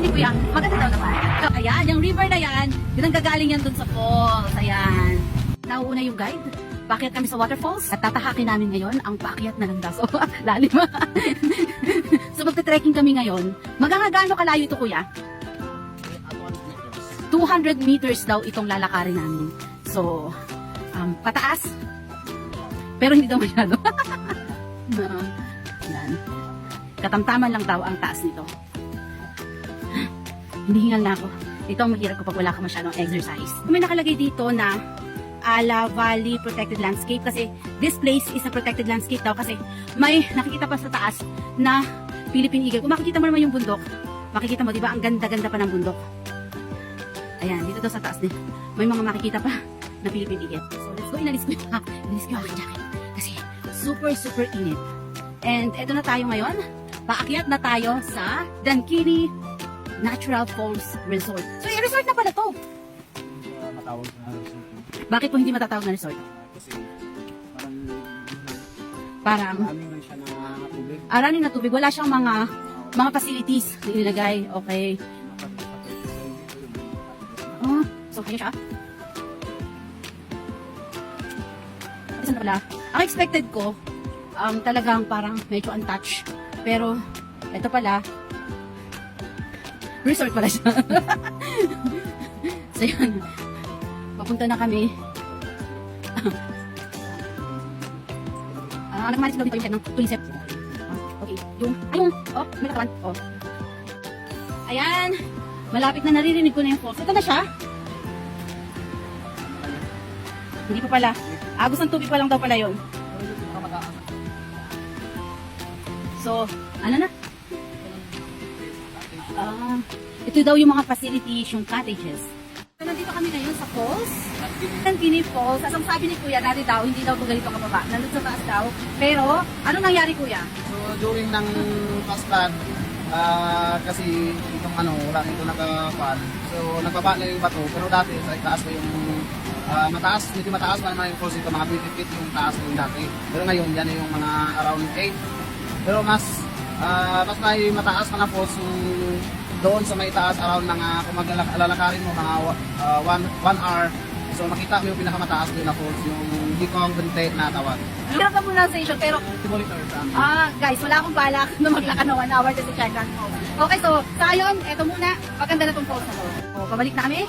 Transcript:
ni Kuya, maganda daw naman. So, ayan, yung river na yan, yun ang gagaling yan dun sa falls. Ayan. Nauuna yung guide. Paakyat kami sa waterfalls at tatahakin namin ngayon ang paakyat na landa. So, lalim. So, magte-trekking kami ngayon. Magkakagaano kalayo ito, Kuya? 200 meters daw itong lalakarin namin. So, pataas. Pero hindi daw masyado. Yan. Katamtaman lang daw ang taas nito. Hinihingal na ako. Ito ang mahirap kapag wala ka masyadong exercise. May nakalagay dito na Ala Valley Protected Landscape kasi this place is a protected landscape daw kasi may nakikita pa sa taas na Philippine Eagle. Kung makikita mo naman yung bundok, makikita mo, di ba, ang ganda-ganda pa ng bundok. Ayan, dito daw sa taas din. May mga makikita pa na Philippine Eagle. So, let's go. Inalis ko yung aking jacket. Kasi, super init. And, eto na tayo ngayon. Paakyat na tayo sa Dankini Natural Falls Resort. So, resort na pala to. Matawag na resort. Bakit po hindi matatawag na resort? Kasi Parang, maraming rin siya na tubig. aranin na tubig. Wala siyang mga facilities na inilagay. Okay. Oh, so kaya siya. Saan na pala? Ang expected ko, talagang parang medyo untouched. Pero, ito pala, resort pala siya. So yun, papunta na kami. Nagmanis daw dito yung ng tulisip. Okay, may nakawan. Oh. Ayan, malapit na, naririnig ko na yung falls. Ito na siya. Hindi pa pala. Agos ng tubig pa lang daw pala yun. So, ano na? Ito daw yung mga facilities, yung cottages. So, nandito kami ngayon sa falls. Dankini Falls. As ang sabi ni Kuya, dati daw, hindi daw ito ganito kababa. Nandun sa taas daw. Pero, ano nangyari, Kuya? So during ng fast flood, kasi itong wala nito nagkapan. So nagbaba na yung bato. Pero dati sa itaas pa yung mataas, medyo mataas pa naman yung falls ito. Mga 20 feet yung taas na yung dati. Pero ngayon, yan yung mga around 8. Pero mas may mataas mga falls yung doon sa may taas around ng kung maglalakarin mo mga 1 hour. So makita mo yung pinakamataas doon na falls, yung Hikong Bente na tawag. Hirap ang pronunciation, pero guys, wala akong balak na maglakad ng 1 hour kasi check out. Okay, so, sa ngayon, eto muna, maganda na tong falls na to. O, pabalik na kami.